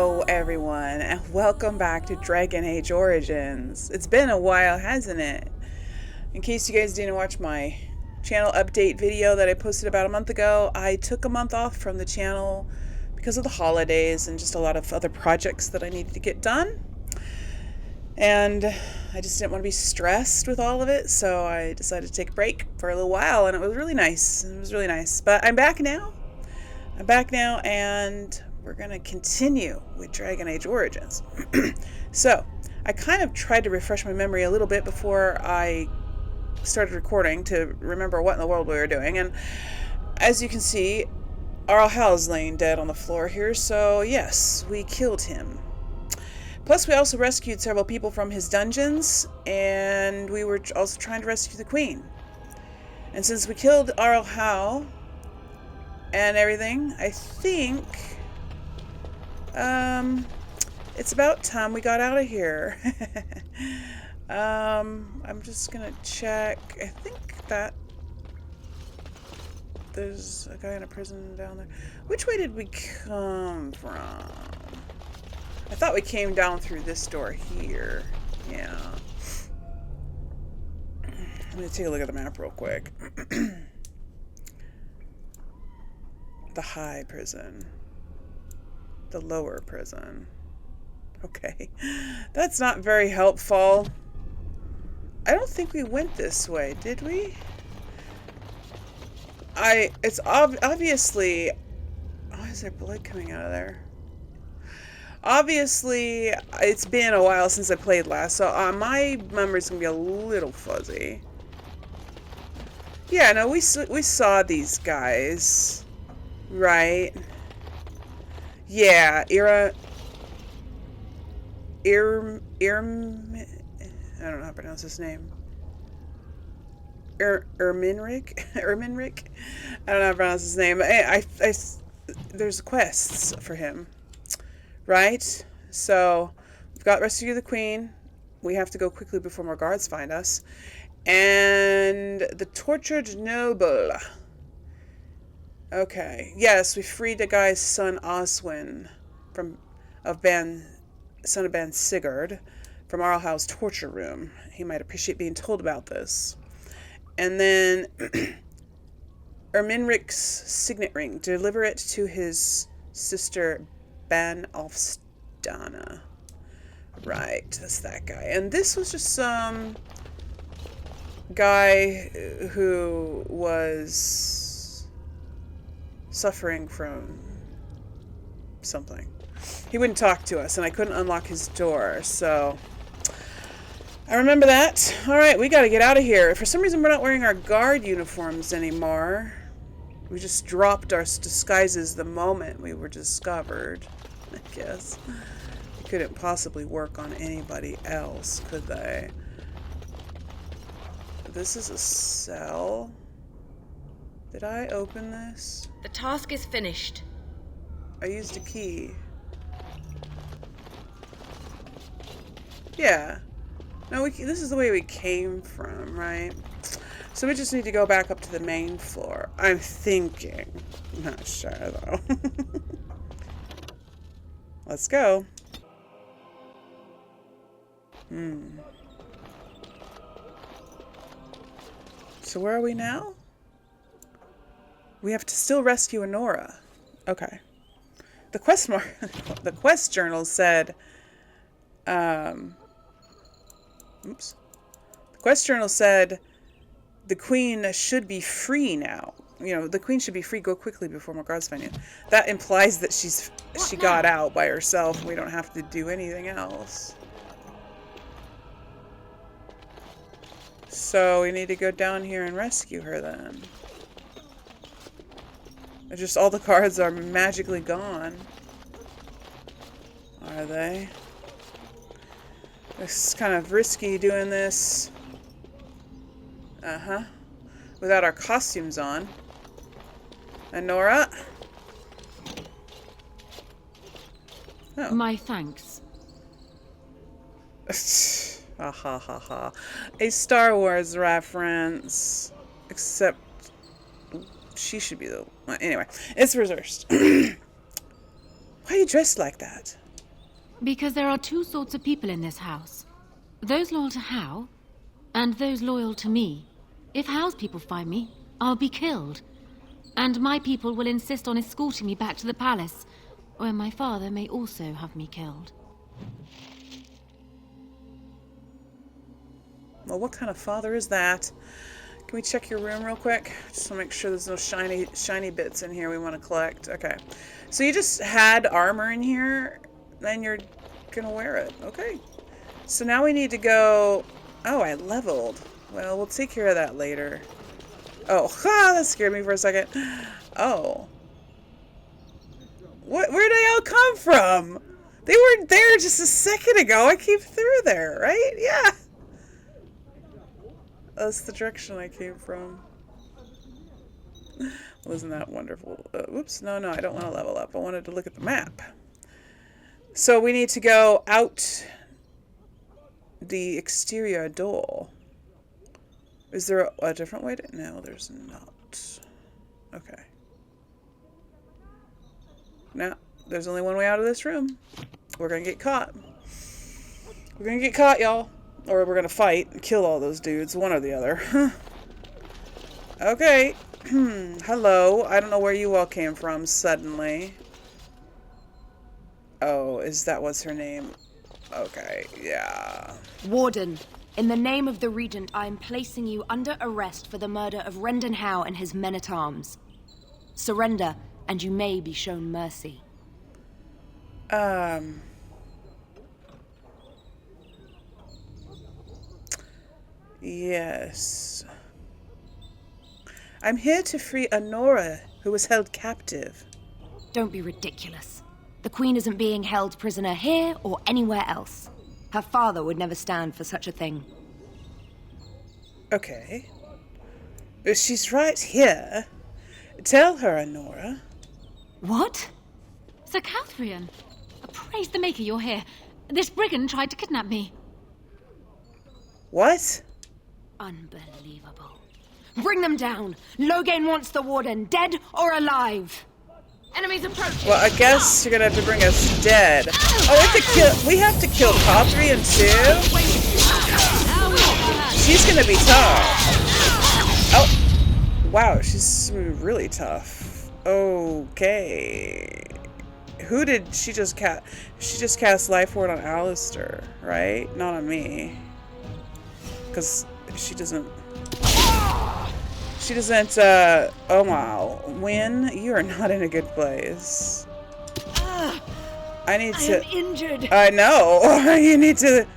Hello everyone and welcome back to Dragon Age Origins. It's been a while, hasn't it? In case you guys didn't watch my channel update video that I posted about a month ago, I took a month off from the channel because of the holidays and just a lot of other projects that I needed to get done. And I just didn't want to be stressed with all of it, so I decided to take a break for a little while, and it was really nice. But I'm back now. And we're going to continue with Dragon Age Origins. So, I kind of tried to refresh my memory a little bit before I started recording to remember what in the world we were doing. And as you can see, Arl is laying dead on the floor here, so yes, we killed him. Plus, we also rescued several people from his dungeons, and we were also trying to rescue the Queen. And since we killed Arl and everything, I think it's about time we got out of here. I'm just gonna check. I think that there's a guy in a prison down there. Which way did we come from? I thought we came down through this door here. Yeah. Let me take a look at the map real quick. The high prison. The lower prison. Okay. That's not very helpful. I don't think we went this way, did we? It's obviously... Why is there blood coming out of there? Obviously, it's been a while since I played last, so my memory's gonna be a little fuzzy. Yeah, no, we saw these guys, right? Yeah, I don't know how to pronounce his name. Erminric? Erminric? I don't know how to pronounce his name. There's quests for him. Right? So, we've got Rescue the Queen. We have to go quickly before more guards find us. And the Tortured Noble. Okay. Yes, we freed the guy's son Oswin son of Ban Sigurd from Arlhau's torture room. He might appreciate being told about this. And then Erminric's signet ring. Deliver it to his sister Ban Alfstana. Right, that's that guy. And this was just some guy who was suffering from something. He wouldn't talk to us, and I couldn't unlock his door, so I remember that. Alright, we gotta get out of here. For some reason, we're not wearing our guard uniforms anymore. We just dropped our disguises the moment we were discovered, I guess. They couldn't possibly work on anybody else, could they? This is a cell. Did I open this? The task is finished. I used a key. Yeah. No, this is the way we came from, right? So we just need to go back up to the main floor. I'm thinking. I'm not sure, though. Let's go. So where are we now? We have to still rescue Anora. Okay. The quest journal said... Oops. The quest journal said the Queen should be free now. You know, the Queen should be free. Go quickly before more guards find you. That implies that she got out by herself. And we don't have to do anything else. So we need to go down here and rescue her then. Just all the cards are magically gone. Are they? It's kind of risky doing this. Without our costumes on. Anora? Oh. My thanks. Ha ha ha ha. A Star Wars reference. Except she should be the... Anyway, it's reversed. Why are you dressed like that? Because there are two sorts of people in this house. Those loyal to Hal, and those loyal to me. If Hal's people find me, I'll be killed. And my people will insist on escorting me back to the palace, where my father may also have me killed. Well, what kind of father is that? Can we check your room real quick? Just to make sure there's no shiny bits in here we want to collect. Okay. So you just had armor in here, then you're gonna wear it. Okay. So now we need to go... Oh, I leveled. Well, we'll take care of that later. Oh, that scared me for a second. Oh. Where'd they all come from? They weren't there just a second ago. I came through there, right? Yeah. That's the direction I came from. Wasn't that wonderful? Whoops. No, I don't want to level up. I wanted to look at the map. So we need to go out the exterior door. Is there a different way to... No, there's not. Okay. Now, there's only one way out of this room. We're gonna get caught. We're gonna get caught, y'all. Or we're gonna fight and kill all those dudes, one or the other. Okay. Hello. I don't know where you all came from suddenly. Oh, is that what's her name? Okay, yeah. Warden, in the name of the Regent, I am placing you under arrest for the murder of Rendon Howe and his men-at-arms. Surrender, and you may be shown mercy. Yes. I'm here to free Anora, who was held captive. Don't be ridiculous. The Queen isn't being held prisoner here or anywhere else. Her father would never stand for such a thing. Okay. She's right here. Tell her, Anora. What? Sir Catherine, praise the Maker you're here. This brigand tried to kidnap me. What? Unbelievable. Bring them down! Loghain wants the Warden, dead or alive! Enemies approaching! Well, I guess you're gonna have to bring us dead. Oh, we have to kill Catherine too? She's gonna be tough. Oh, wow, she's really tough. Okay. Who did she just cast? She just cast Life Ward on Alistair, right? Not on me. Because she doesn't, oh wow. Wynn, you are not in a good place. I need to... I am injured. I know. You need to...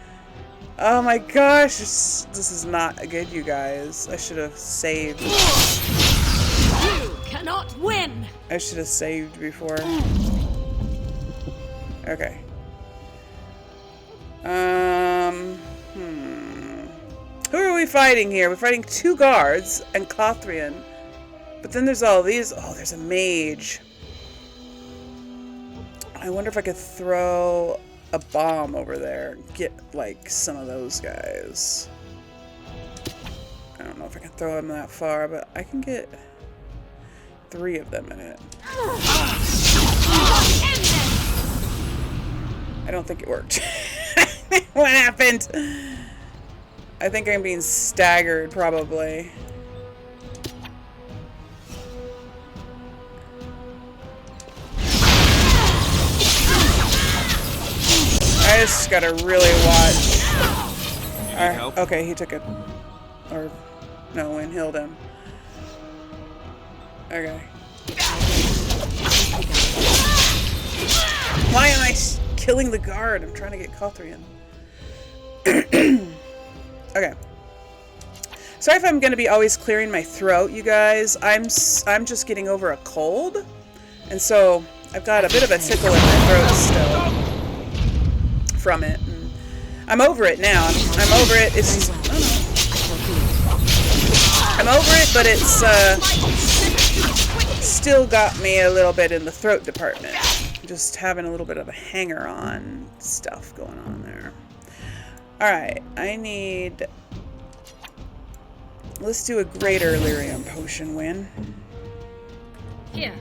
Oh my gosh. This is not good, you guys. I should have saved. You cannot win. I should have saved before. Okay. Who are we fighting here? We're fighting 2 guards and Catherine. But then there's all these. Oh, there's a mage. I wonder if I could throw a bomb over there and get, like, some of those guys. I don't know if I can throw them that far, but I can get 3 of them in it. I don't think it worked. What happened? I think I'm being staggered, probably. I just gotta really watch. Okay, he took it. Or, no, Wynn healed him. Okay. Why am I killing the guard? I'm trying to get Catherine. Okay. Sorry if I'm going to be always clearing my throat, you guys. I'm just getting over a cold. And so I've got a bit of a tickle in my throat still from it. And I'm over it now. I'm over it. It's just, I'm over it, but it's still got me a little bit in the throat department. Just having a little bit of a hanger-on stuff going on there. Alright, I need... Let's do a greater lyrium potion, Wynn. Here.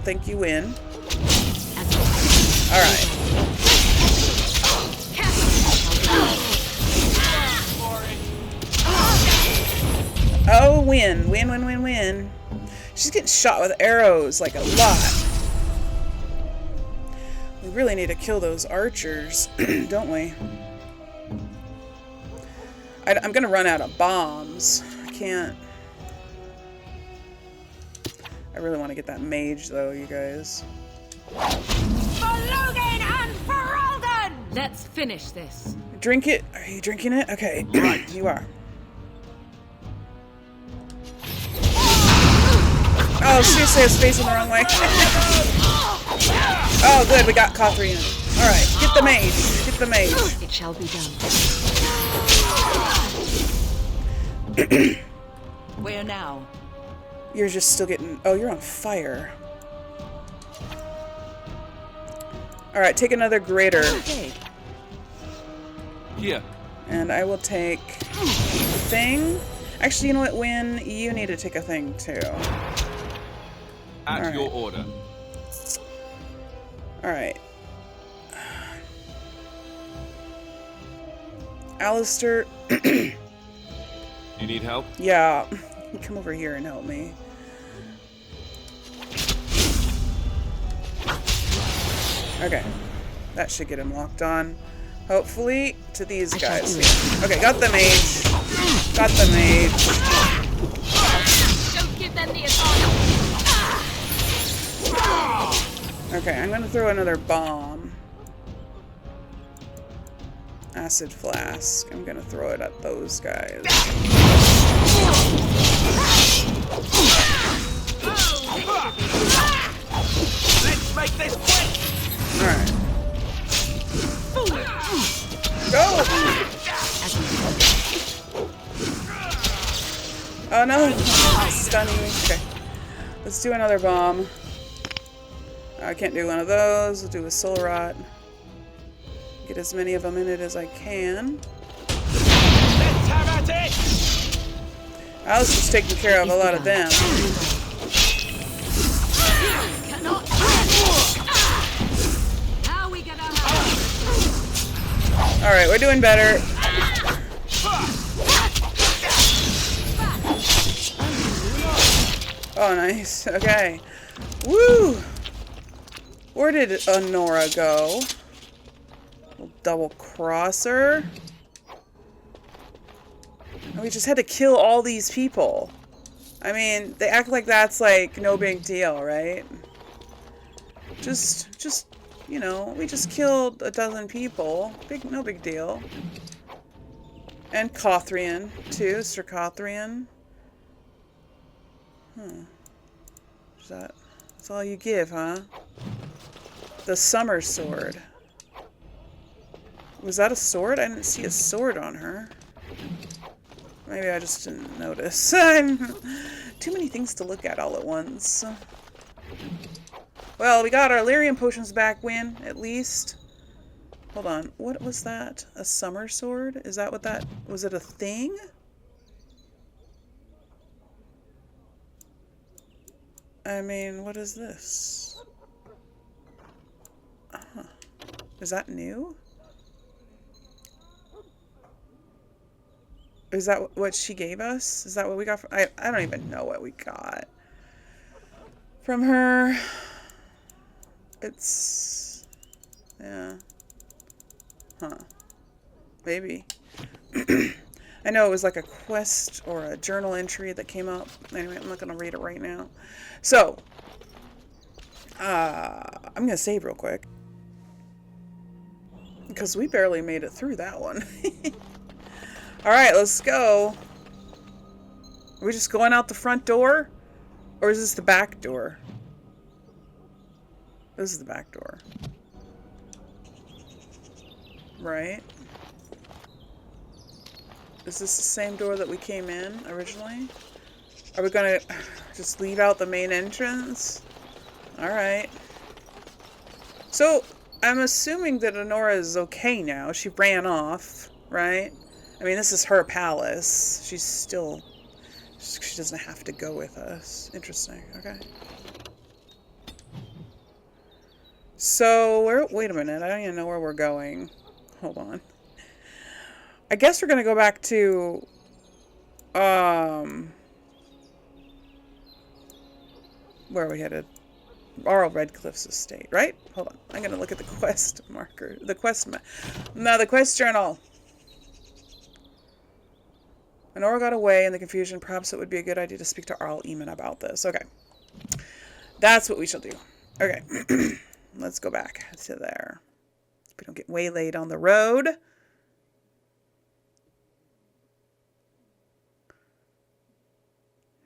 think you win. Alright. Oh, win. Win, win, win, win. She's getting shot with arrows, like, a lot. We really need to kill those archers, don't we? I'm gonna run out of bombs. I can't... I really want to get that mage, though, you guys. For Logan and Ferelden! Let's finish this. Drink it. Are you drinking it? Okay. Right. You are. Oh, seriously, I was facing the wrong way. Oh, good. We got Cothrian. Alright. Get the mage. Get the mage. It shall be done. Where now? You're just still getting... Oh, you're on fire. Alright, take another greater. Okay. Here. And I will take a thing. Actually, you know what, Win? You need to take a thing, too. At All right. your order. Alright. Alistair... You need help? Yeah. Come over here and help me. Okay. That should get him locked on. Hopefully, to these guys. Okay, got the mage. Got the mage. Don't give them the advantage. Okay, I'm gonna throw another bomb. Acid flask. I'm gonna throw it at those guys. Let's make this quick! Alright. Go! Oh no! Stunning me. Okay. Let's do another bomb. I can't do one of those. We'll do a soul rot. Get as many of them in it as I can. Let's have at it! I was just taking care of a lot of them. Now we get our Alright, we're doing better. Oh, nice. Okay. Woo! Where did Anora go? We'll double cross her. And we just had to kill all these people. I mean, they act like that's like no big deal, right? Just, you know, we just killed a dozen people. No big deal. And Cothrian, too. Sir Cothrian. That's all you give, huh? The summer sword. Was that a sword? I didn't see a sword on her. Maybe I just didn't notice. Too many things to look at all at once. Well, we got our lyrium potions back, Win, at least. Hold on. What was that? A summer sword? Is that what that... Was it a thing? I mean, what is this? Is that new? Is that what she gave us? Is that what we got from... I don't even know what we got from her. It's... Yeah. Huh. Maybe. I know it was like a quest or a journal entry that came up. Anyway, I'm not going to read it right now. So, I'm going to save real quick. Because we barely made it through that one. Alright, let's go. Are we just going out the front door? Or is this the back door? This is the back door. Right? Is this the same door that we came in originally? Are we gonna just leave out the main entrance? Alright. So, I'm assuming that Anora is okay now. She ran off, right? I mean, this is her palace. She's still... She doesn't have to go with us. Interesting, okay. So, wait a minute. I don't even know where we're going. Hold on. I guess we're going to go back to, where are we headed? Arl Redcliffe's estate, right? Hold on. I'm going to look at the quest marker. The quest the quest journal. Anora got away in the confusion. Perhaps it would be a good idea to speak to Arl Eamon about this. Okay. That's what we shall do. Okay. Let's go back to there. So we don't get waylaid on the road.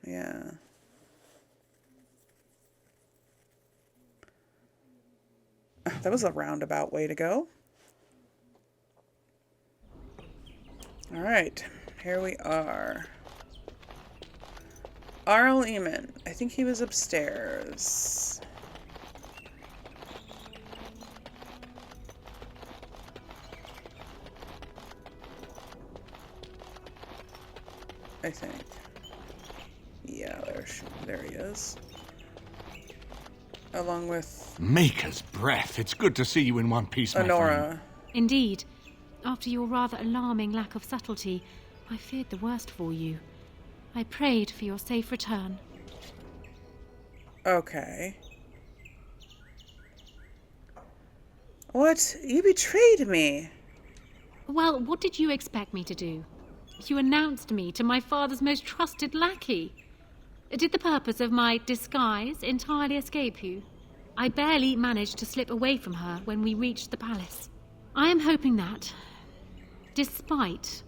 Yeah. That was a roundabout way to go. All right. Here we are. Arl Eamon. I think he was upstairs. I think. Yeah, there he is. Along with Maker's breath. It's good to see you in one piece, my friend. Anora. Indeed. After your rather alarming lack of subtlety, I feared the worst for you. I prayed for your safe return. Okay. What? You betrayed me. Well, what did you expect me to do? You announced me to my father's most trusted lackey. Did the purpose of my disguise entirely escape you? I barely managed to slip away from her when we reached the palace. I am hoping that, despite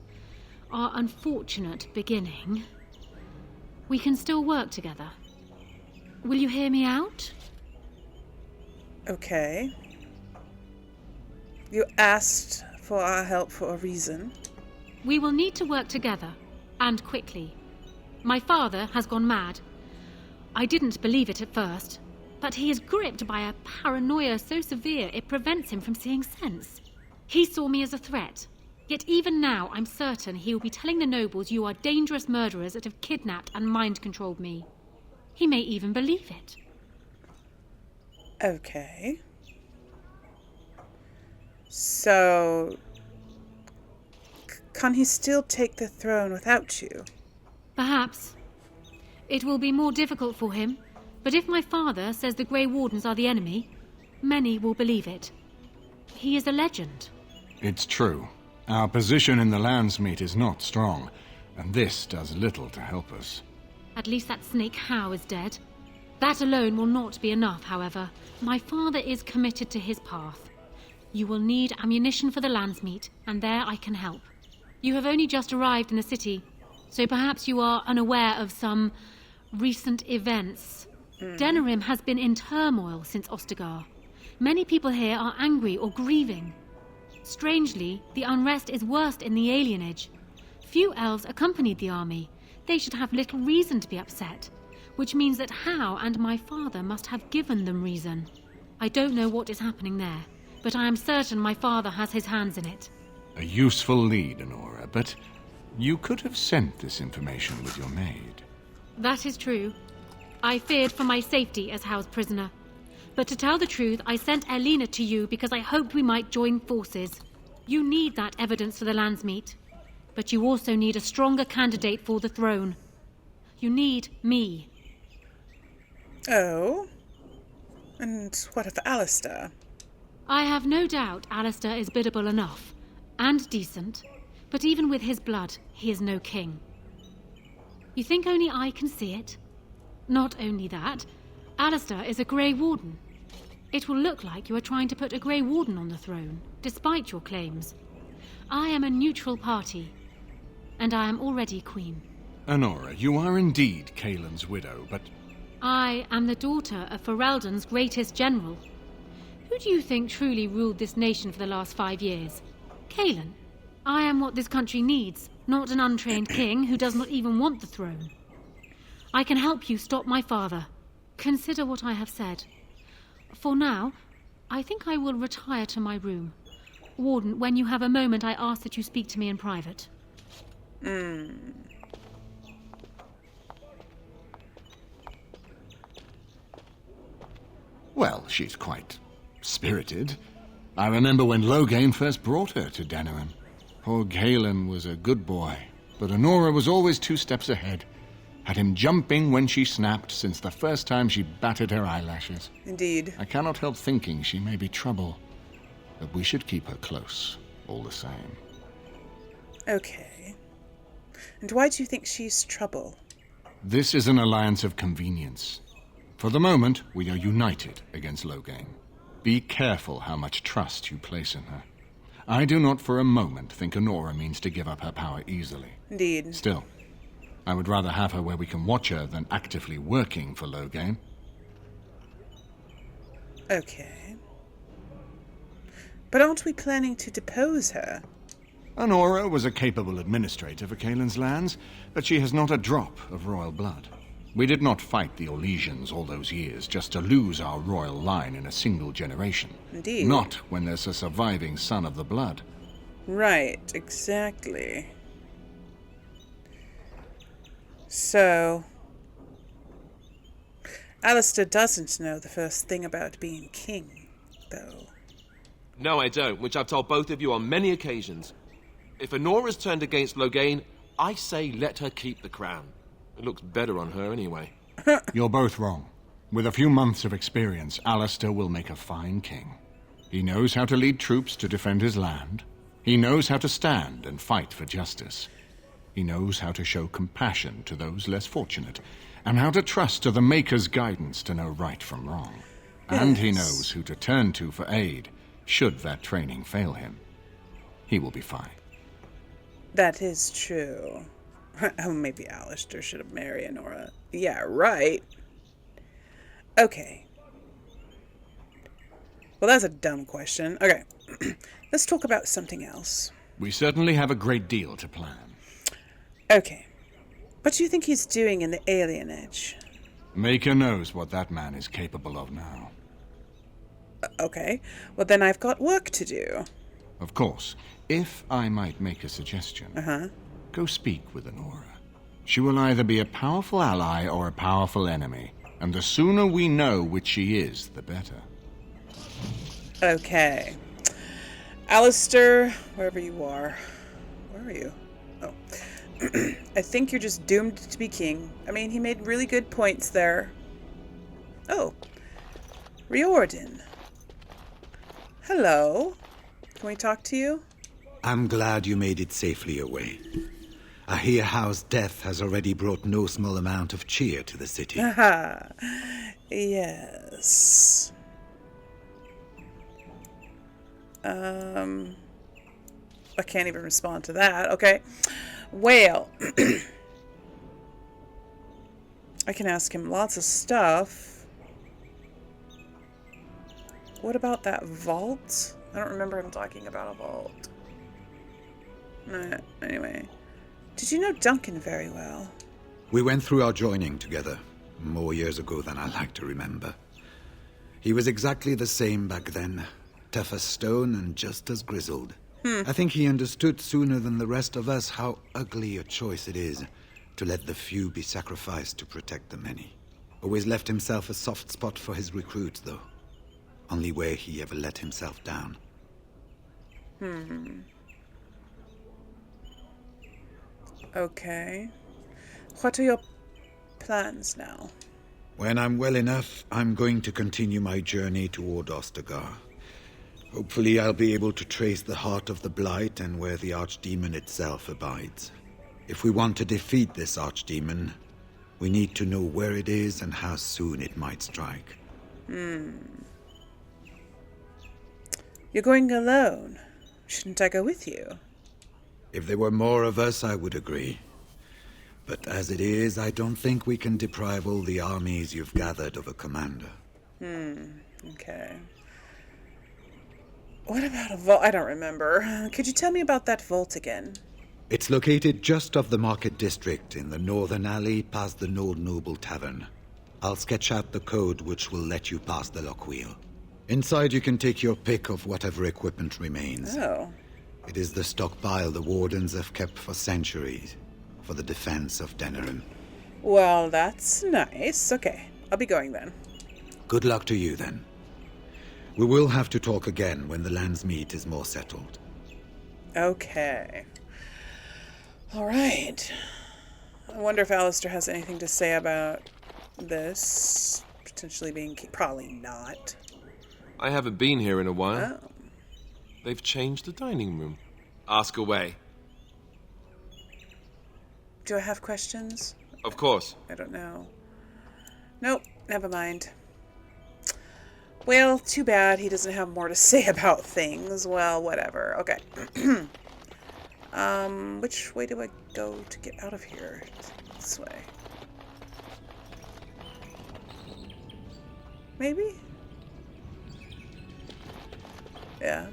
our unfortunate beginning, we can still work together. Will you hear me out? Okay. You asked for our help for a reason. We will need to work together, and quickly. My father has gone mad. I didn't believe it at first, but he is gripped by a paranoia so severe it prevents him from seeing sense. He saw me as a threat, yet even now I'm certain he will be telling the nobles you are dangerous murderers that have kidnapped and mind-controlled me. He may even believe it. Okay. So, can he still take the throne without you? Perhaps. It will be more difficult for him, but if my father says the Grey Wardens are the enemy, many will believe it. He is a legend. It's true. Our position in the Landsmeet is not strong, and this does little to help us. At least that snake Howe is dead. That alone will not be enough, however. My father is committed to his path. You will need ammunition for the Landsmeet, and there I can help. You have only just arrived in the city, so perhaps you are unaware of some recent events. Denerim has been in turmoil since Ostagar. Many people here are angry or grieving. Strangely, the unrest is worst in the alienage. Few elves accompanied the army. They should have little reason to be upset, which means that Howe and my father must have given them reason. I don't know what is happening there, but I am certain my father has his hands in it. A useful lead, Anora, but you could have sent this information with your maid. That is true. I feared for my safety as Howe's prisoner. But to tell the truth, I sent Elena to you because I hoped we might join forces. You need that evidence for the Landsmeet. But you also need a stronger candidate for the throne. You need me. Oh? And what of Alistair? I have no doubt Alistair is biddable enough. And decent. But even with his blood, he is no king. You think only I can see it? Not only that, Alistair is a Grey Warden. It will look like you are trying to put a Grey Warden on the throne, despite your claims. I am a neutral party, and I am already queen. Anora, you are indeed Kaelin's widow, but I am the daughter of Ferelden's greatest general. Who do you think truly ruled this nation for the last 5 years? Kaelin. I am what this country needs, not an untrained king who does not even want the throne. I can help you stop my father. Consider what I have said. For now, I think I will retire to my room. Warden, when you have a moment, I ask that you speak to me in private. well, she's quite spirited. I remember when Loghain first brought her to Denerim. Poor Galen was a good boy, but Anora was always 2 steps ahead. Had him jumping when she snapped since the first time she batted her eyelashes. Indeed. I cannot help thinking she may be trouble, but we should keep her close, all the same. Okay. And why do you think she's trouble? This is an alliance of convenience. For the moment, we are united against Loghain. Be careful how much trust you place in her. I do not for a moment think Anora means to give up her power easily. Indeed. Still, I would rather have her where we can watch her than actively working for Loghain. Okay. But aren't we planning to depose her? Anora was a capable administrator for Kaelin's lands, but she has not a drop of royal blood. We did not fight the Orlesians all those years just to lose our royal line in a single generation. Indeed. Not when there's a surviving son of the blood. Right, exactly. So, Alistair doesn't know the first thing about being king, though. No, I don't, which I've told both of you on many occasions. If Anora's turned against Loghain, I say let her keep the crown. It looks better on her anyway. You're both wrong. With a few months of experience, Alistair will make a fine king. He knows how to lead troops to defend his land. He knows how to stand and fight for justice. He knows how to show compassion to those less fortunate, and how to trust to the Maker's guidance to know right from wrong. And he knows who to turn to for aid, should that training fail him. He will be fine. That is true. Oh, maybe Alistair should have married Anora. Yeah, right. Okay. Well, that's a dumb question. Okay. Let's talk about something else. We certainly have a great deal to plan. Okay. What do you think he's doing in the alienage? Maker knows what that man is capable of now. Okay. Well, then I've got work to do. Of course. If I might make a suggestion, go speak with Anora. She will either be a powerful ally or a powerful enemy, and the sooner we know which she is, the better. Okay. Alistair, wherever you are. Where are you? Oh. I think you're just doomed to be king. I mean, he made really good points there. Oh. Riordan. Hello. Can we talk to you? I'm glad you made it safely away. I hear Howe's death has already brought no small amount of cheer to the city. Aha. Yes. I can't even respond to that. Okay. Well, I can ask him lots of stuff. What about that vault? I don't remember him talking about a vault. Anyway. Did you know Duncan very well? We went through our joining together, more years ago than I like to remember. He was exactly the same back then, tough as stone and just as grizzled. I think he understood sooner than the rest of us how ugly a choice it is to let the few be sacrificed to protect the many. Always left himself a soft spot for his recruits, though. Only where he ever let himself down. Okay. What are your plans now? When I'm well enough, I'm going to continue my journey toward Ostagar. Hopefully I'll be able to trace the heart of the Blight and where the Archdemon itself abides. If we want to defeat this Archdemon, we need to know where it is and how soon it might strike. You're going alone. Shouldn't I go with you? If there were more of us, I would agree. But as it is, I don't think we can deprive all the armies you've gathered of a commander. Okay. What about a vault? I don't remember. Could you tell me about that vault again? It's located just off the Market District in the northern alley past the Old Noble Tavern. I'll sketch out the code which will let you pass the lock wheel. Inside you can take your pick of whatever equipment remains. Oh. It is the stockpile the Wardens have kept for centuries, for the defense of Denerim. Well, that's nice. Okay, I'll be going then. Good luck to you, then. We will have to talk again when the land's meat is more settled. Okay. All right. I wonder if Alistair has anything to say about this potentially being probably not. I haven't been here in a while. Oh. They've changed the dining room. Ask away. Do I have questions? Of course. I don't know. Nope, never mind. Well, too bad he doesn't have more to say about things. Well, whatever. Okay. Which way do I go to get out of here? This way. Maybe? Yeah.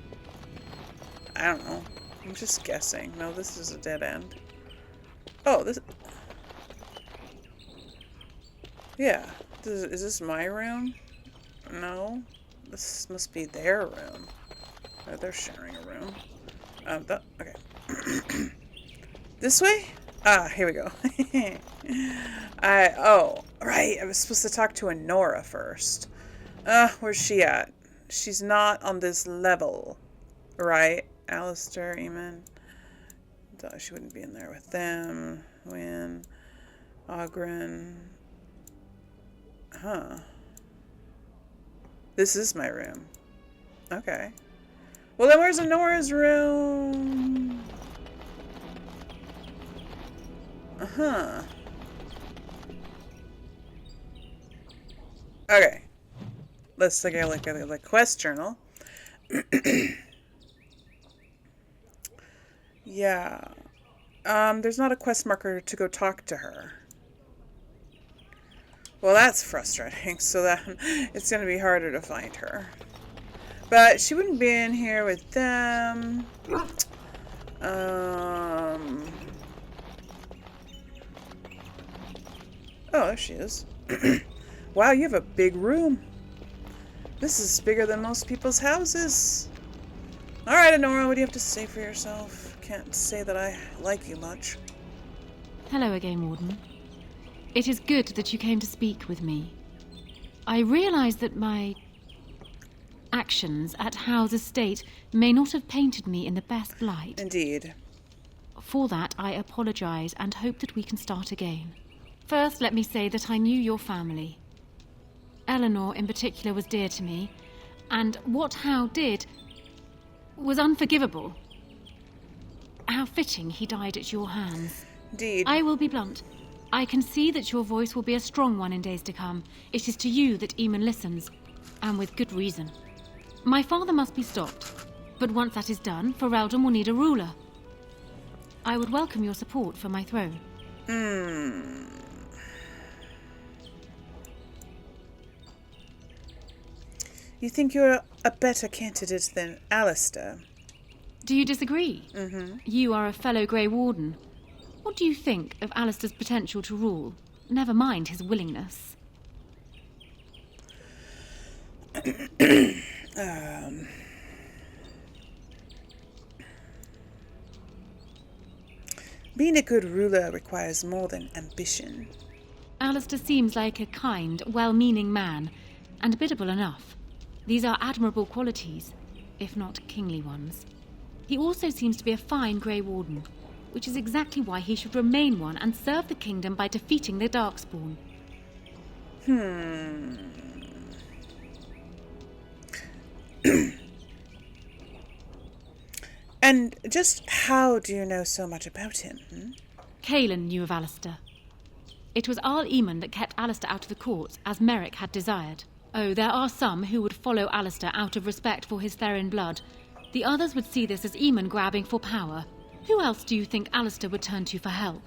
I don't know. I'm just guessing. No, this is a dead end. Oh, this... Yeah. Is this my room? No. This must be their room. Oh, they're sharing a room. Okay. This way? Ah, here we go. Oh, right. I was supposed to talk to Anora first. Where's she at? She's not on this level. Right? Alistair, Eamon. She wouldn't be in there with them. Wynn. Ogren. Huh. This is my room. Okay. Well, then where's Anora's room? Uh-huh. Okay. Let's take a look at the quest journal. Yeah. There's not a quest marker to go talk to her. Well, that's frustrating, so that it's going to be harder to find her. But she wouldn't be in here with them. Oh, there she is. Wow, you have a big room. This is bigger than most people's houses. Alright, Anora, what do you have to say for yourself? Can't say that I like you much. Hello again, Warden. It is good that you came to speak with me. I realize that my actions at Howe's estate may not have painted me in the best light. Indeed. For that, I apologize and hope that we can start again. First, let me say that I knew your family. Eleanor, in particular, was dear to me, and what Howe did was unforgivable. How fitting he died at your hands. Indeed. I will be blunt. I can see that your voice will be a strong one in days to come. It is to you that Eamon listens, and with good reason. My father must be stopped, but once that is done, Ferelden will need a ruler. I would welcome your support for my throne. You think you're a better candidate than Alistair? Do you disagree? You are a fellow Grey Warden. What do you think of Alistair's potential to rule? Never mind his willingness. Being a good ruler requires more than ambition. Alistair seems like a kind, well-meaning man, and biddable enough. These are admirable qualities, if not kingly ones. He also seems to be a fine Grey Warden, which is exactly why he should remain one and serve the kingdom by defeating the Darkspawn. And just how do you know so much about him? Caelan knew of Alistair. It was Arl Eamon that kept Alistair out of the courts, as Merrick had desired. Oh, there are some who would follow Alistair out of respect for his Therin blood. The others would see this as Eamon grabbing for power. Who else do you think Alistair would turn to for help?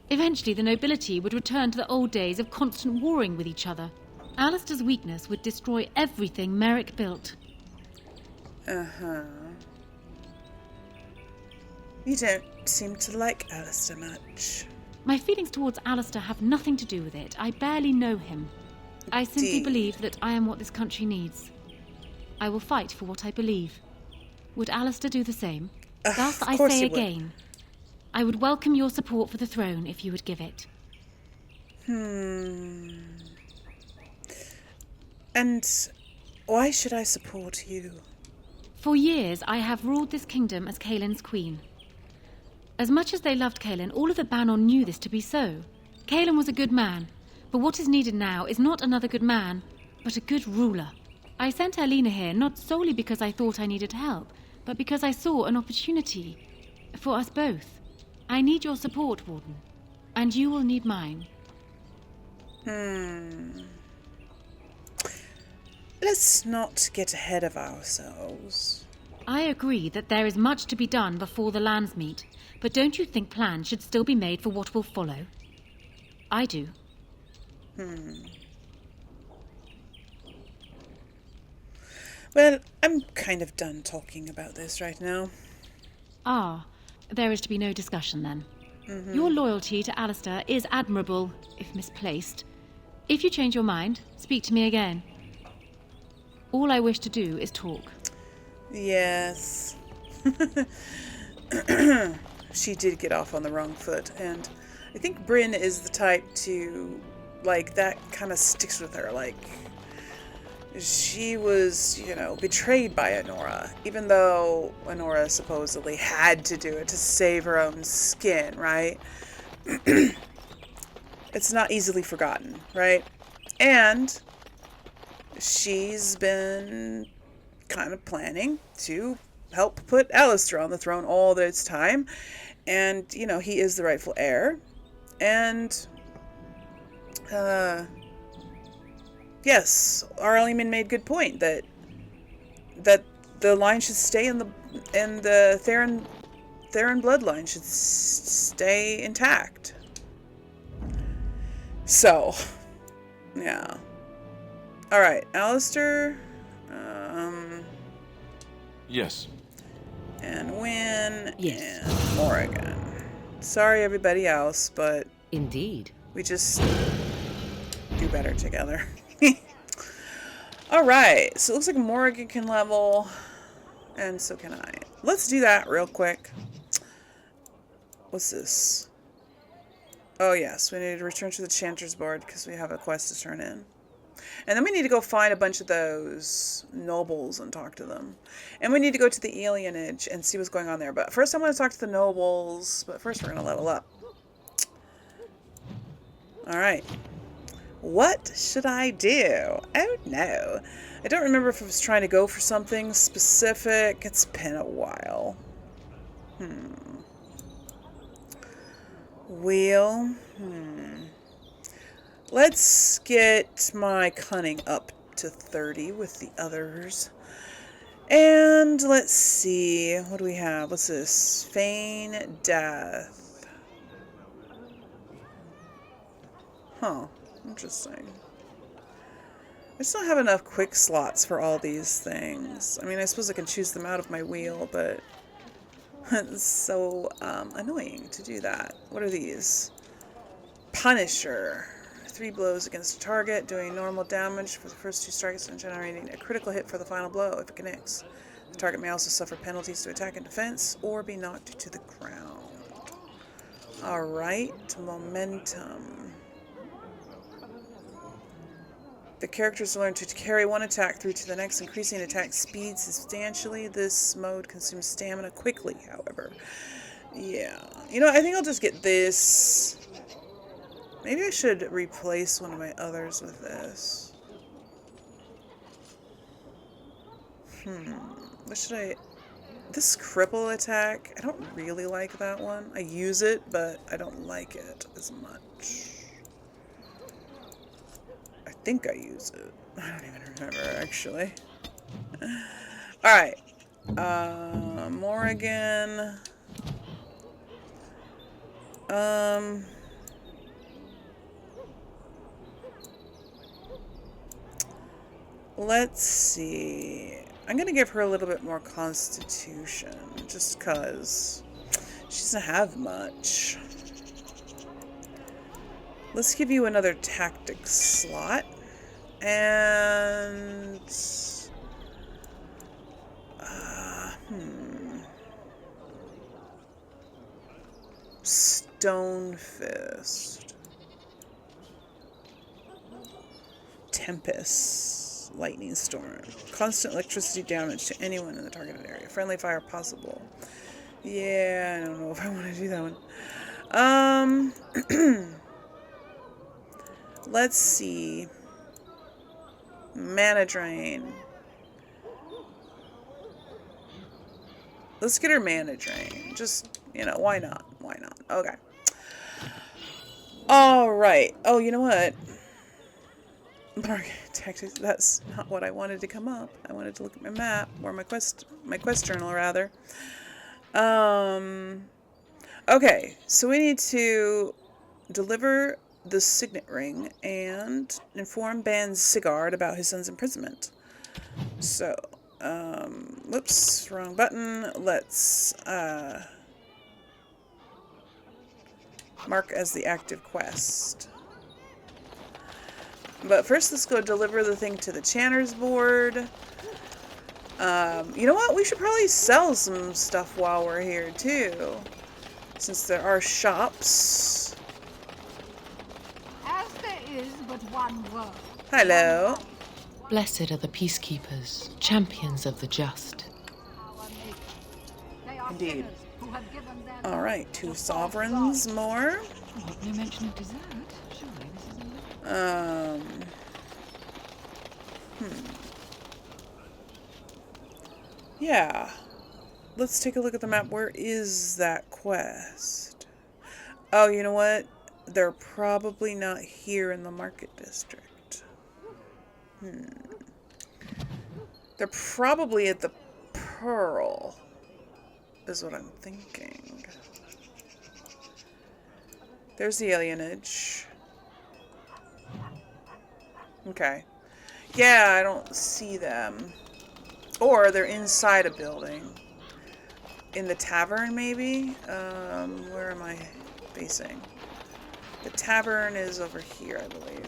Eventually, the nobility would return to the old days of constant warring with each other. Alistair's weakness would destroy everything Merrick built. You don't seem to like Alistair much. My feelings towards Alistair have nothing to do with it. I barely know him. I simply Indeed. believe that I am what this country needs. I will fight for what I believe. Would Alistair do the same? Thus, of I course say he would. again, I would welcome your support for the throne if you would give it. And Why should I support you? For years, I have ruled this kingdom as Kaelin's queen. As much as they loved Kaelin, all of the Banon knew this to be so. Kaelin was a good man, but what is needed now is not another good man, but a good ruler. I sent Alina here not solely because I thought I needed help, but because I saw an opportunity for us both. I need your support, Warden, and you will need mine. Let's not get ahead of ourselves. I agree that there is much to be done before the lands meet, but don't you think plans should still be made for what will follow? I do. Well, I'm kind of done talking about this right now. Ah, there is to be no discussion then. Your loyalty to Alistair is admirable, if misplaced. If you change your mind, speak to me again. All I wish to do is talk. Yes. She did get off on the wrong foot, and I think Bryn is the type to, like, that kind of sticks with her. Like, she was, betrayed by Anora, even though Anora supposedly had to do it to save her own skin, right? It's not easily forgotten, right? And she's been kind of planning to help put Alistair on the throne all this time. And, he is the rightful heir. And, yes, Arleman made good point that the line should stay in the Theron bloodline should stay intact. So, yeah. All right, Alistair. Yes. And Wynn. Yes. And Morrigan. Sorry, everybody else, but Indeed. we just do better together. All right, so it looks like Morrigan can level, and so can I. Let's do that real quick. What's this? Oh, yes, we need to return to the Chanter's board because we have a quest to turn in. And then we need to go find a bunch of those nobles and talk to them. And we need to go to the alienage and see what's going on there. But first I want to talk to the nobles. But first we're going to level up. Alright. What should I do? Oh no. I don't remember if I was trying to go for something specific. It's been a while. Wheel. Let's get my cunning up to 30 with the others. And let's see. What do we have? What's this? Feign death. Huh. Interesting. I just don't have enough quick slots for all these things. I mean, I suppose I can choose them out of my wheel, but it's so annoying to do that. What are these? Punisher. 3 blows against a target, doing normal damage for the first 2 strikes and generating a critical hit for the final blow if it connects. The target may also suffer penalties to attack and defense, or be knocked to the ground. Alright, momentum. The characters learn to carry one attack through to the next, increasing attack speed substantially. This mode consumes stamina quickly, however. Yeah. I think I'll just get this. Maybe I should replace one of my others with this. What should I... This cripple attack, I don't really like that one. I use it, but I don't like it as much. I think I use it. I don't even remember, actually. Alright. Morrigan. Let's see. I'm going to give her a little bit more constitution, just because she doesn't have much. Let's give you another tactics slot. And... Stone Fist. Tempest. lightning storm. Constant electricity damage to anyone in the targeted area. Friendly fire possible. Yeah, I don't know if I want to do that one. Let's see. Mana drain. Let's get her mana drain. Just, you know, why not? Why not? Okay. Alright. Oh, you know what? Tactics. That's not what I wanted to come up. I wanted to look at my map, or my quest journal, rather. Okay, so we need to deliver the signet ring and inform Ban Sigurd about his son's imprisonment. So, whoops, wrong button. Let's, mark as the active quest. But first, let's go deliver the thing to the Chanter's board. You know what? We should probably sell some stuff while we're here, too. Since there are shops. As there is but one world. Hello. Blessed are the peacekeepers, champions of the just. They are Indeed. sinners who have given their Alright, 2 sovereigns more. No mention of dessert. Surely this is Yeah. Let's take a look at the map. Where is that quest? Oh, you know what? They're probably not here in the market district. They're probably at the Pearl, is what I'm thinking. There's the alienage. Okay. Yeah, I don't see them. Or they're inside a building. In the tavern, maybe? Where am I facing? The tavern is over here, I believe.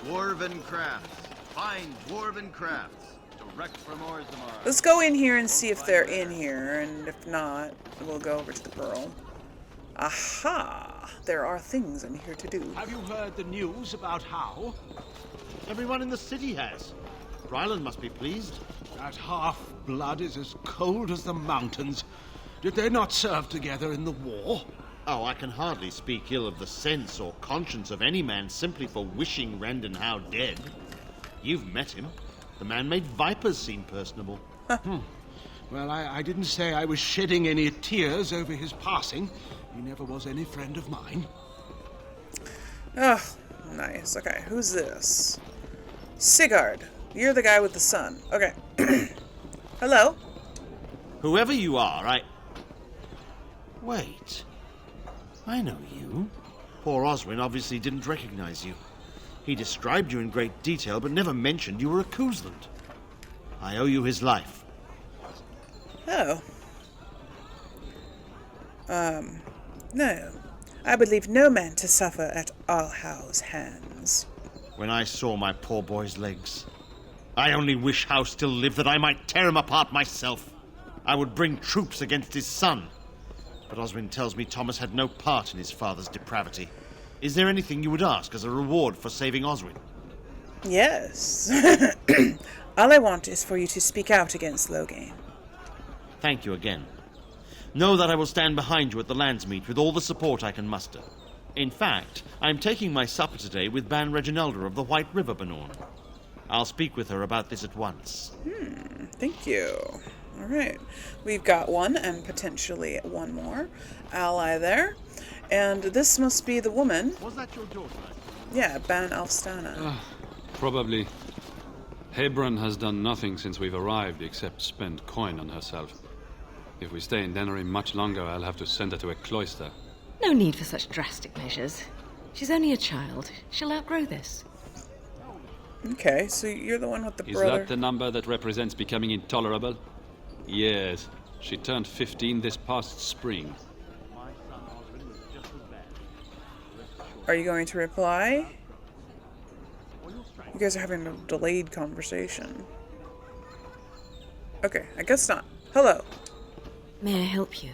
Dwarven crafts. Fine dwarven crafts. Direct from Orzammar. Let's go in here and see if they're in here, and if not, we'll go over to the Pearl. Aha! There are things in here to do. Have you heard the news about How? Everyone in the city has. Ryland must be pleased. That half-blood is as cold as the mountains. Did they not serve together in the war? Oh, I can hardly speak ill of the sense or conscience of any man simply for wishing Rendon Howe dead. You've met him. The man made vipers seem personable. Well, I didn't say I was shedding any tears over his passing. He never was any friend of mine. Oh, nice. Okay, who's this? Sigurd. You're the guy with the sun. Okay. Hello? Whoever you are, Wait. I know you. Poor Oswin obviously didn't recognize you. He described you in great detail, but never mentioned you were a Cousland. I owe you his life. Oh. No. I would leave no man to suffer at Allhow's hands. When I saw my poor boy's legs, I only wish Howe still lived that I might tear him apart myself. I would bring troops against his son. But Oswin tells me Thomas had no part in his father's depravity. Is there anything you would ask as a reward for saving Oswin? Yes. All I want is for you to speak out against Loghain. Thank you again. Know that I will stand behind you at the Landsmeet with all the support I can muster. In fact, I am taking my supper today with Ban Reginalda of the White River Benorn. I'll speak with her about this at once. Thank you. All right. We've got one and potentially one more ally there. And this must be the woman. Was that your daughter? Yeah, Ban Alstana. Probably. Hebron has done nothing since we've arrived except spend coin on herself. If we stay in Denery much longer, I'll have to send her to a cloister. No need for such drastic measures. She's only a child. She'll outgrow this. Okay, so you're the one with the Is brother. that the number that represents becoming intolerable? Yes. She turned 15 this past spring. Are you going to reply? You guys are having a delayed conversation. Okay, I guess not. Hello. May I help you?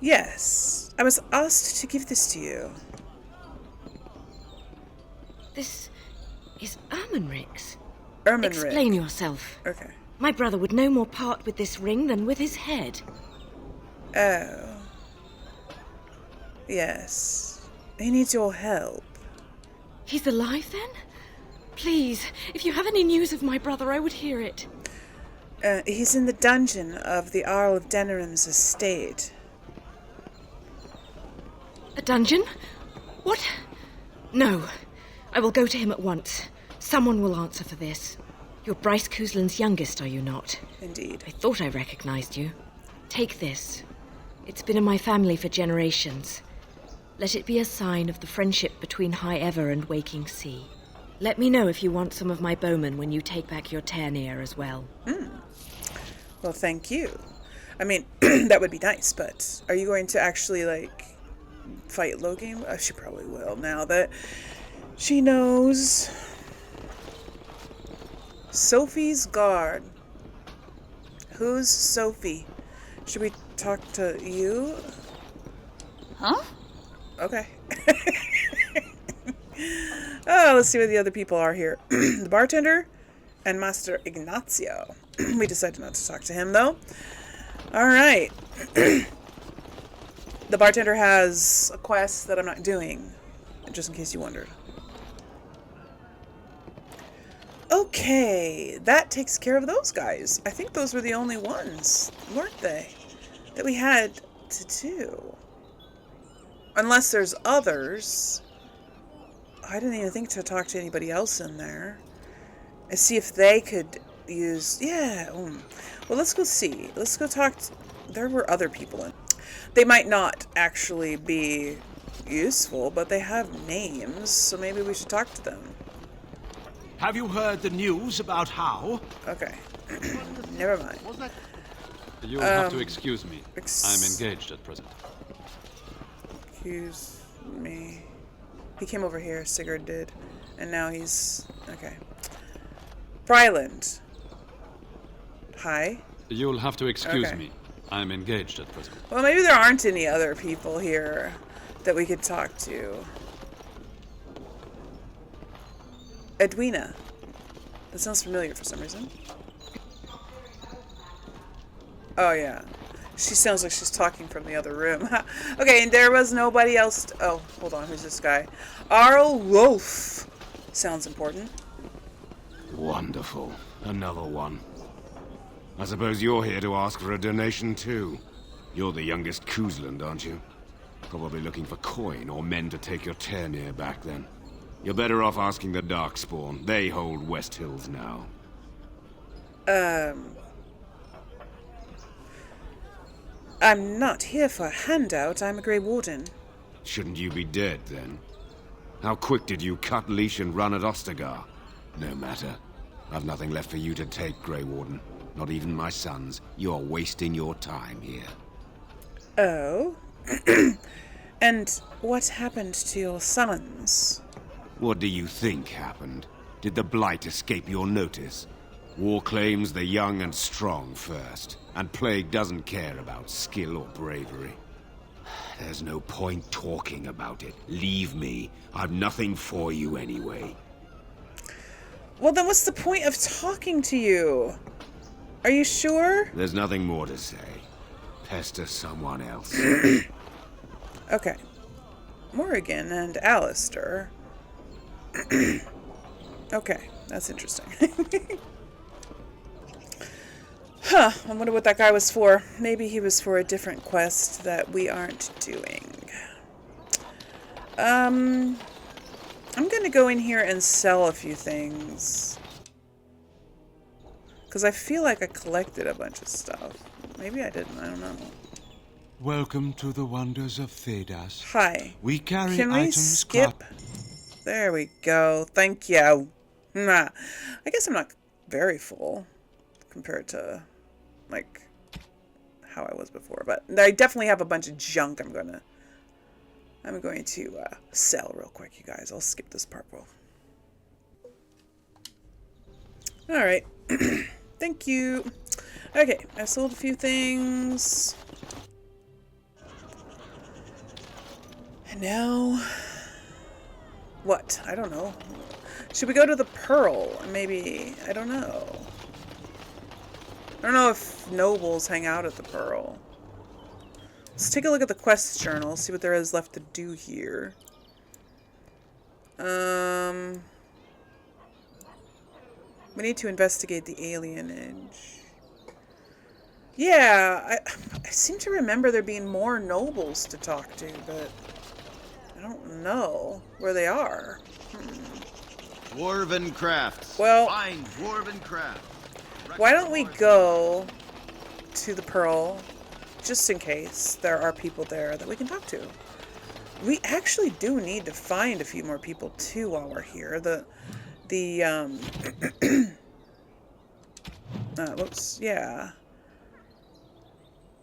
Yes, I was asked to give this to you. This is Ermenric's. Ermenric. Explain yourself. Okay. My brother would no more part with this ring than with his head. Oh. Yes. He needs your help. He's alive then? Please, if you have any news of my brother, I would hear it. He's in the dungeon of the Arl of Denerim's estate. A dungeon? What? No. I will go to him at once. Someone will answer for this. You're Brynn Cousland's youngest, are you not? Indeed. I thought I recognized you. Take this. It's been in my family for generations. Let it be a sign of the friendship between High Ever and Waking Sea. Let me know if you want some of my bowmen when you take back your Ternir as well. Well, thank you. I mean, that would be nice, but are you going to actually, like, fight Logan? She probably will, now that she knows. Sophie's guard. Who's Sophie? Should we talk to you? Huh? Okay. Oh, let's see what the other people are here. The bartender and Master Ignacio. We decided not to talk to him, though. All right. The bartender has a quest that I'm not doing, just in case you wondered. Okay, that takes care of those guys. I think those were the only ones, weren't they, that we had to do. Unless there's others. I didn't even think to talk to anybody else in there. And see if they could use... Yeah. Well, let's go see. Let's go talk to... There were other people in. They might not actually be useful, but they have names, so maybe we should talk to them. Have you heard the news about how? Okay. Never mind. You will have to excuse me. I'm engaged at present. Excuse me. He came over here, Sigurd did. And now he's... Okay. Fryland. Hi. You'll have to excuse me. I'm engaged at present. Well, maybe there aren't any other people here that we could talk to. Edwina. That sounds familiar for some reason. Oh, yeah. She sounds like she's talking from the other room. Okay, and there was nobody else... Oh, hold on. Who's this guy? Arl Wolf. Sounds important. Wonderful. Another one. I suppose you're here to ask for a donation, too. You're the youngest Cousland, aren't you? Probably looking for coin or men to take your Ternir back, then. You're better off asking the Darkspawn. They hold West Hills now. I'm not here for a handout. I'm a Grey Warden. Shouldn't you be dead, then? How quick did you cut leash and run at Ostagar? No matter. I've nothing left for you to take, Grey Warden. Not even my sons. You're wasting your time here. Oh? And what happened to your sons? What do you think happened? Did the Blight escape your notice? War claims the young and strong first, and Plague doesn't care about skill or bravery. There's no point talking about it. Leave me. I've nothing for you anyway. Well, then what's the point of talking to you? Are you sure? There's nothing more to say. Pester someone else. Okay. Morrigan and Alistair. Okay, that's interesting. Huh, I wonder what that guy was for. Maybe he was for a different quest that we aren't doing. I'm gonna go in here and sell a few things. Because I feel like I collected a bunch of stuff. Maybe I didn't, I don't know. Welcome to the wonders of Thedas. Hi. We carry Can we items skip? There we go. Thank you. Nah. I guess I'm not very full compared to, like, how I was before. But I definitely have a bunch of junk I'm going to sell real quick, you guys. I'll skip this part. Alright. Thank you. Okay, I sold a few things. And now... What? I don't know. Should we go to the Pearl? Maybe, I don't know. I don't know if nobles hang out at the Pearl. Let's take a look at the quest journal, see what there is left to do here. We need to investigate the alienage. Yeah, I seem to remember there being more nobles to talk to, but I don't know where they are. Dwarven crafts. Well, Fine dwarven craft. Why don't we go to the Pearl, just in case there are people there that we can talk to. We actually do need to find a few more people too while we're here. Whoops, yeah.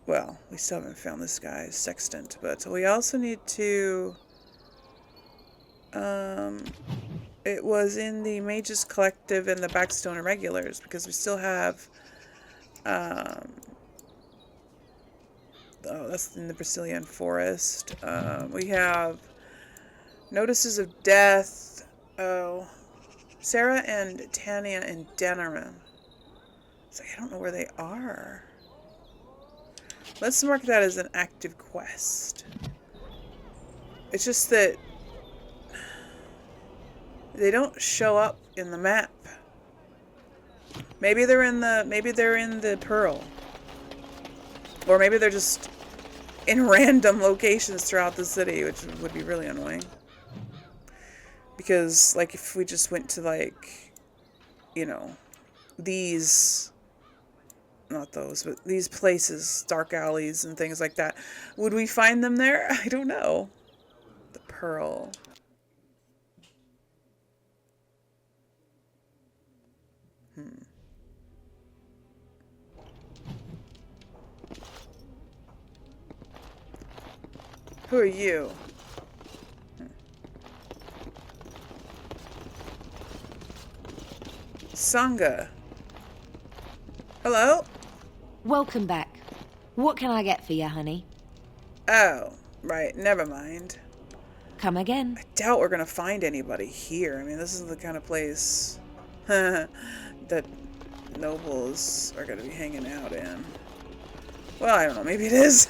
Well, we still haven't found this guy's sextant, but we also need to, it was in the Mages Collective and the Backstone Irregulars, because we still have, oh, that's in the Brazilian Forest. We have Notices of Death. Oh, Sarah and Tanya and Denerim. It's like, I don't know where they are. Let's mark that as an active quest. It's just that they don't show up in the map. Maybe they're in the Pearl. Or maybe they're just in random locations throughout the city, which would be really annoying. Because, like, if we just went to, like, you know, these, not those, but these places, dark alleys and things like that, would we find them there? I don't know. The Pearl. Who are you? Sangha. Hello? Welcome back. What can I get for you, honey? Oh, right. Never mind. Come again. I doubt we're gonna find anybody here. I mean, this is the kind of place that nobles are gonna be hanging out in. Well, I don't know. Maybe it is.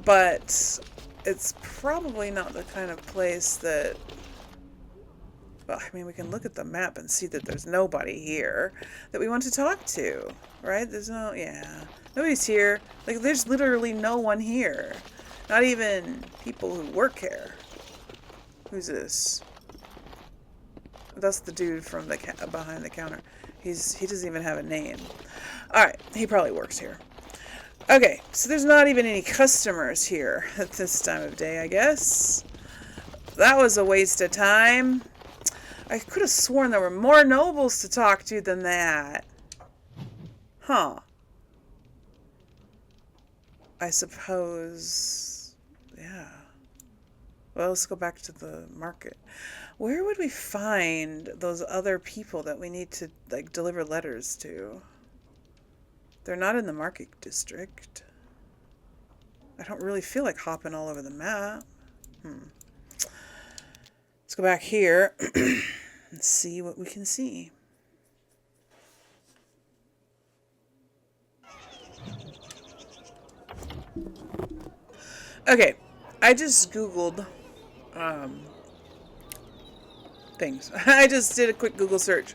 But it's probably not the kind of place that... Well, I mean, we can look at the map and see that there's nobody here that we want to talk to, right? There's no... Yeah. Nobody's here. Like, there's literally no one here. Not even people who work here. Who's this? That's the dude from the behind the counter. He doesn't even have a name. Alright, he probably works here. Okay, so there's not even any customers here at this time of day, I guess. That was a waste of time. I could have sworn there were more nobles to talk to than that. Huh. I suppose... Yeah. Well, let's go back to the market. Where would we find those other people that we need to, like, deliver letters to? They're not in the market district. I don't really feel like hopping all over the map. Let's go back here and see what we can see. Okay, I just Googled things. I just did a quick Google search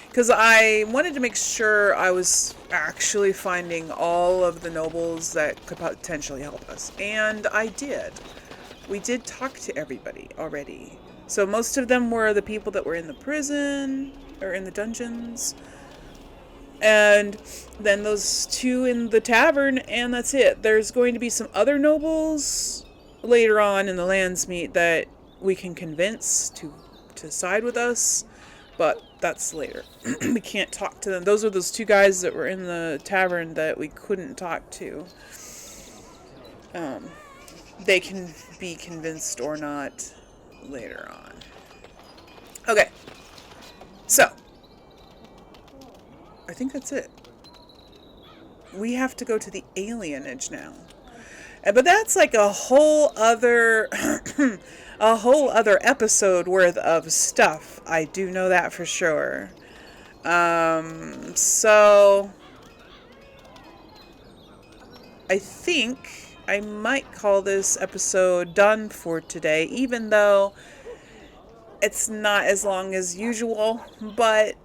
because I wanted to make sure I was actually finding all of the nobles that could potentially help us. And I did. We did talk to everybody already. So most of them were the people that were in the prison or in the dungeons. And then those two in the tavern, and that's it. There's going to be some other nobles later on in the Landsmeet that we can convince to side with us, but that's later. We can't talk to them. Those are those two guys that were in the tavern that we couldn't talk to. They can be convinced or not later on. Okay, so I think that's it. We have to go to the alienage now. But that's like a whole other a whole other episode worth of stuff. I do know that for sure. So I think I might call this episode done for today, even though it's not as long as usual, but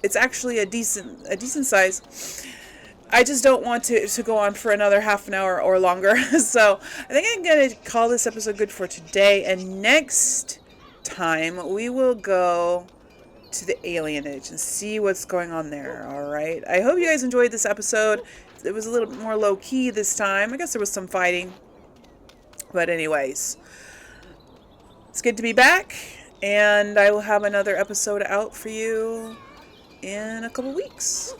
it's actually a decent size. I just don't want to go on for another half an hour or longer. So I think I'm going to call this episode good for today. And next time we will go to the alienage and see what's going on there. All right. I hope you guys enjoyed this episode. It was a little bit more low key this time. I guess there was some fighting. But anyways, it's good to be back. And I will have another episode out for you in a couple weeks.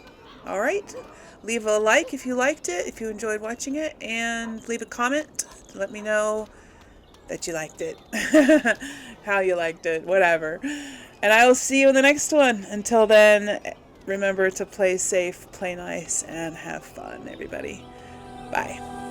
All right. Leave a like if you liked it, if you enjoyed watching it, and leave a comment to let me know that you liked it, how you liked it, whatever. And I will see you in the next one. Until then, remember to play safe, play nice, and have fun, everybody. Bye.